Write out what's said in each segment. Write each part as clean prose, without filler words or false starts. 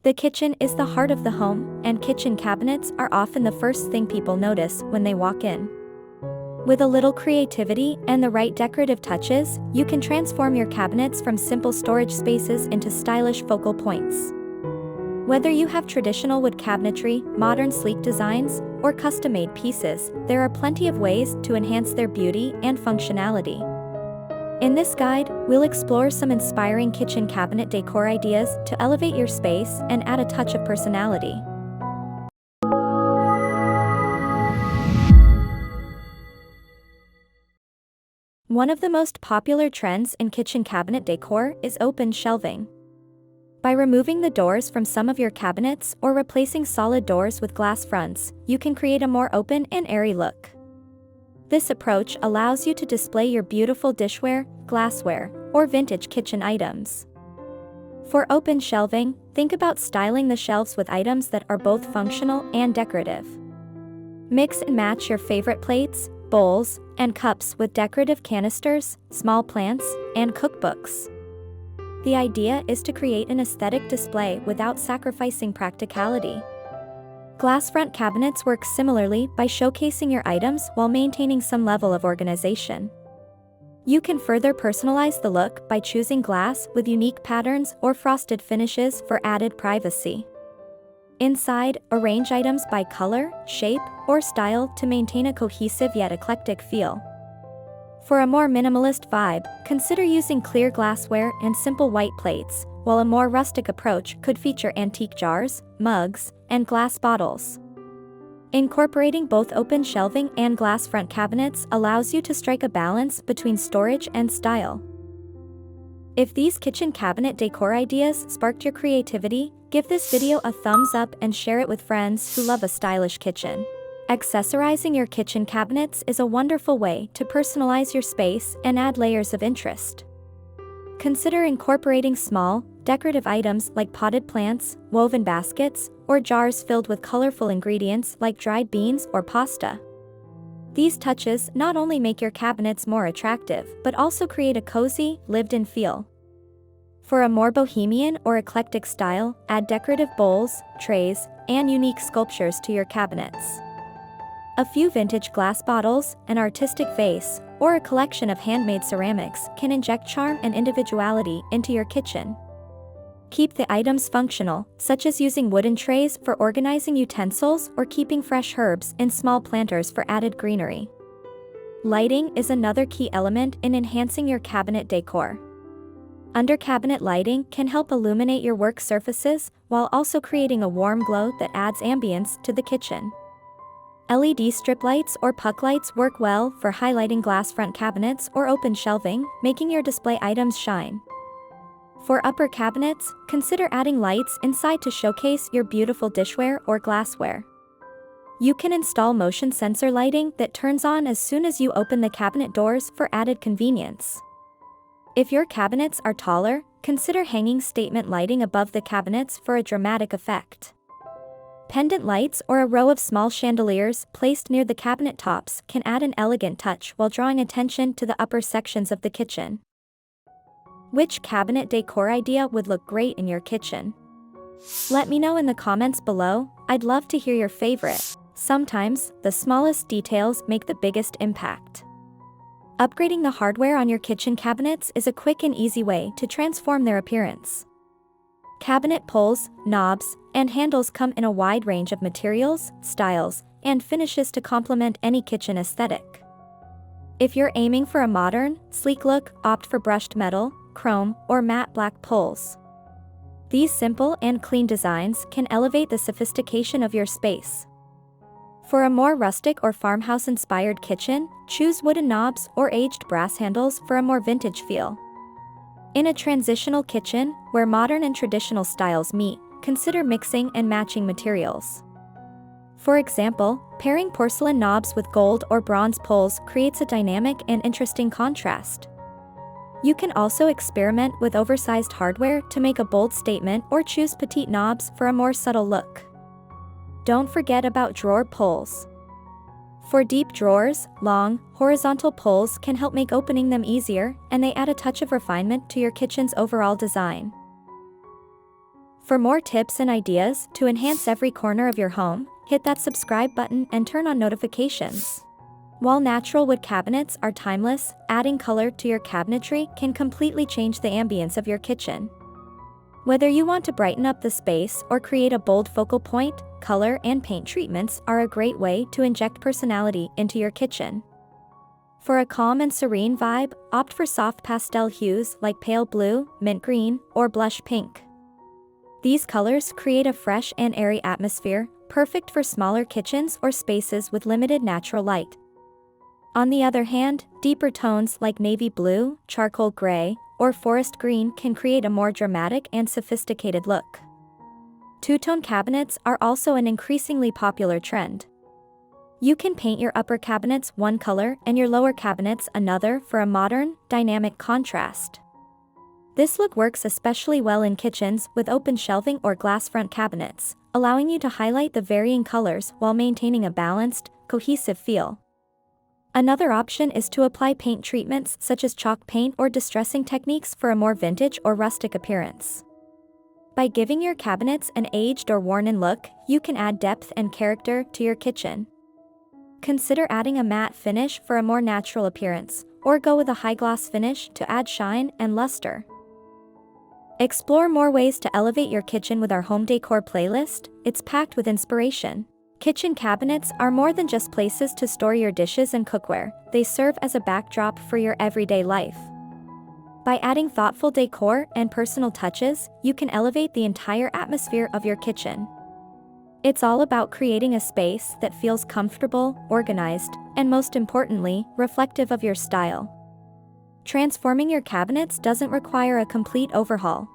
The kitchen is the heart of the home, and kitchen cabinets are often the first thing people notice when they walk in. With a little creativity and the right decorative touches, you can transform your cabinets from simple storage spaces into stylish focal points. Whether you have traditional wood cabinetry, modern sleek designs, or custom-made pieces, there are plenty of ways to enhance their beauty and functionality. In this guide, we'll explore some inspiring kitchen cabinet decor ideas to elevate your space and add a touch of personality. One of the most popular trends in kitchen cabinet decor is open shelving. By removing the doors from some of your cabinets or replacing solid doors with glass fronts, you can create a more open and airy look. This approach allows you to display your beautiful dishware, glassware, or vintage kitchen items. For open shelving, think about styling the shelves with items that are both functional and decorative. Mix and match your favorite plates, bowls, and cups with decorative canisters, small plants, and cookbooks. The idea is to create an aesthetic display without sacrificing practicality. Glass front cabinets work similarly by showcasing your items while maintaining some level of organization. You can further personalize the look by choosing glass with unique patterns or frosted finishes for added privacy. Inside, arrange items by color, shape, or style to maintain a cohesive yet eclectic feel. For a more minimalist vibe, consider using clear glassware and simple white plates, while a more rustic approach could feature antique jars, mugs, and glass bottles. Incorporating both open shelving and glass front cabinets allows you to strike a balance between storage and style. If these kitchen cabinet decor ideas sparked your creativity, give this video a thumbs up and share it with friends who love a stylish kitchen. Accessorizing your kitchen cabinets is a wonderful way to personalize your space and add layers of interest. Consider incorporating small, decorative items like potted plants, woven baskets, or jars filled with colorful ingredients like dried beans or pasta. These touches not only make your cabinets more attractive but also create a cozy, lived-in feel. For a more bohemian or eclectic style, add decorative bowls, trays, and unique sculptures to your cabinets. A few vintage glass bottles, an artistic vase, or a collection of handmade ceramics can inject charm and individuality into your kitchen. Keep the items functional, such as using wooden trays for organizing utensils or keeping fresh herbs in small planters for added greenery. Lighting is another key element in enhancing your cabinet decor. Under-cabinet lighting can help illuminate your work surfaces while also creating a warm glow that adds ambience to the kitchen. LED strip lights or puck lights work well for highlighting glass front cabinets or open shelving, making your display items shine. For upper cabinets, consider adding lights inside to showcase your beautiful dishware or glassware. You can install motion sensor lighting that turns on as soon as you open the cabinet doors for added convenience. If your cabinets are taller, consider hanging statement lighting above the cabinets for a dramatic effect. Pendant lights or a row of small chandeliers placed near the cabinet tops can add an elegant touch while drawing attention to the upper sections of the kitchen. Which cabinet decor idea would look great in your kitchen? Let me know in the comments below. I'd love to hear your favorite. Sometimes, the smallest details make the biggest impact. Upgrading the hardware on your kitchen cabinets is a quick and easy way to transform their appearance. Cabinet pulls, knobs, and handles come in a wide range of materials, styles, and finishes to complement any kitchen aesthetic. If you're aiming for a modern, sleek look, opt for brushed metal, chrome, or matte black pulls. These simple and clean designs can elevate the sophistication of your space. For a more rustic or farmhouse-inspired kitchen, choose wooden knobs or aged brass handles for a more vintage feel. In a transitional kitchen, where modern and traditional styles meet, consider mixing and matching materials. For example, pairing porcelain knobs with gold or bronze pulls creates a dynamic and interesting contrast. You can also experiment with oversized hardware to make a bold statement or choose petite knobs for a more subtle look. Don't forget about drawer pulls. For deep drawers, long, horizontal pulls can help make opening them easier, and they add a touch of refinement to your kitchen's overall design. For more tips and ideas to enhance every corner of your home, hit that subscribe button and turn on notifications. While natural wood cabinets are timeless, adding color to your cabinetry can completely change the ambience of your kitchen. Whether you want to brighten up the space or create a bold focal point, color and paint treatments are a great way to inject personality into your kitchen. For a calm and serene vibe, opt for soft pastel hues like pale blue, mint green, or blush pink. These colors create a fresh and airy atmosphere, perfect for smaller kitchens or spaces with limited natural light. On the other hand, deeper tones like navy blue, charcoal gray, or forest green can create a more dramatic and sophisticated look. Two-tone cabinets are also an increasingly popular trend. You can paint your upper cabinets one color and your lower cabinets another for a modern, dynamic contrast. This look works especially well in kitchens with open shelving or glass front cabinets, allowing you to highlight the varying colors while maintaining a balanced, cohesive feel. Another option is to apply paint treatments such as chalk paint or distressing techniques for a more vintage or rustic appearance. By giving your cabinets an aged or worn-in look, you can add depth and character to your kitchen. Consider adding a matte finish for a more natural appearance, or go with a high gloss finish to add shine and luster. Explore more ways to elevate your kitchen with our home decor playlist. It's packed with inspiration. Kitchen cabinets are more than just places to store your dishes and cookware, they serve as a backdrop for your everyday life. By adding thoughtful decor and personal touches, you can elevate the entire atmosphere of your kitchen. It's all about creating a space that feels comfortable, organized, and most importantly, reflective of your style. Transforming your cabinets doesn't require a complete overhaul.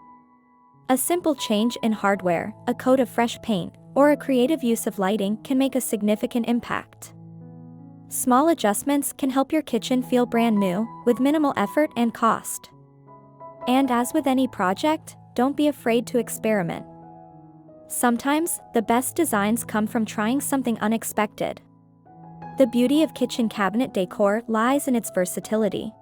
A simple change in hardware, a coat of fresh paint, or a creative use of lighting can make a significant impact. Small adjustments can help your kitchen feel brand new, with minimal effort and cost. And as with any project, don't be afraid to experiment. Sometimes, the best designs come from trying something unexpected. The beauty of kitchen cabinet decor lies in its versatility.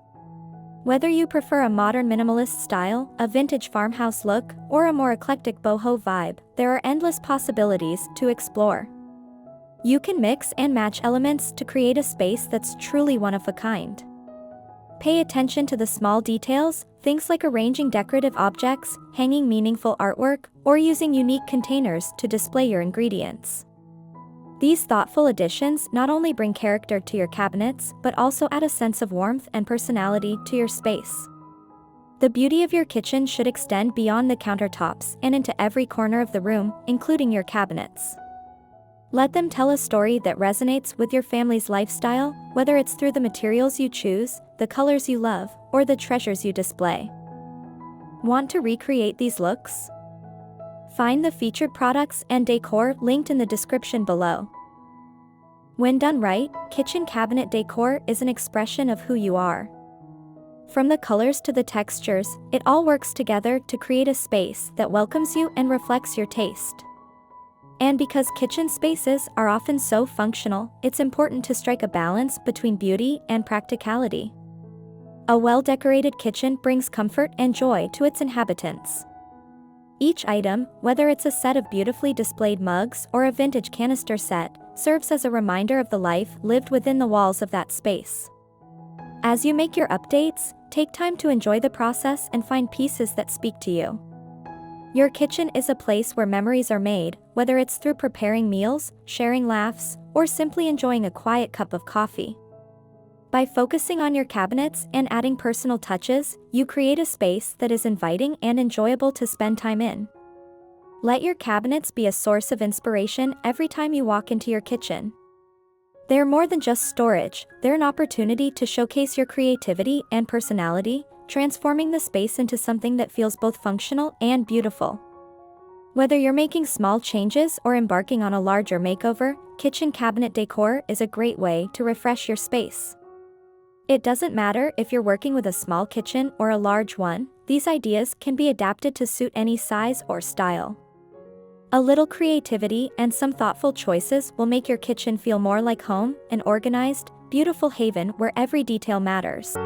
Whether you prefer a modern minimalist style, a vintage farmhouse look, or a more eclectic boho vibe, there are endless possibilities to explore. You can mix and match elements to create a space that's truly one of a kind. Pay attention to the small details, things like arranging decorative objects, hanging meaningful artwork, or using unique containers to display your ingredients. These thoughtful additions not only bring character to your cabinets, but also add a sense of warmth and personality to your space. The beauty of your kitchen should extend beyond the countertops and into every corner of the room, including your cabinets. Let them tell a story that resonates with your family's lifestyle, whether it's through the materials you choose, the colors you love, or the treasures you display. Want to recreate these looks? Find the featured products and decor linked in the description below. When done right, kitchen cabinet decor is an expression of who you are. From the colors to the textures, it all works together to create a space that welcomes you and reflects your taste. And because kitchen spaces are often so functional, it's important to strike a balance between beauty and practicality. A well-decorated kitchen brings comfort and joy to its inhabitants. Each item, whether it's a set of beautifully displayed mugs or a vintage canister set, serves as a reminder of the life lived within the walls of that space. As you make your updates, take time to enjoy the process and find pieces that speak to you. Your kitchen is a place where memories are made, whether it's through preparing meals, sharing laughs, or simply enjoying a quiet cup of coffee. By focusing on your cabinets and adding personal touches, you create a space that is inviting and enjoyable to spend time in. Let your cabinets be a source of inspiration every time you walk into your kitchen. They're more than just storage, they're an opportunity to showcase your creativity and personality, transforming the space into something that feels both functional and beautiful. Whether you're making small changes or embarking on a larger makeover, kitchen cabinet decor is a great way to refresh your space. It doesn't matter if you're working with a small kitchen or a large one, these ideas can be adapted to suit any size or style. A little creativity and some thoughtful choices will make your kitchen feel more like home, an organized, beautiful haven where every detail matters.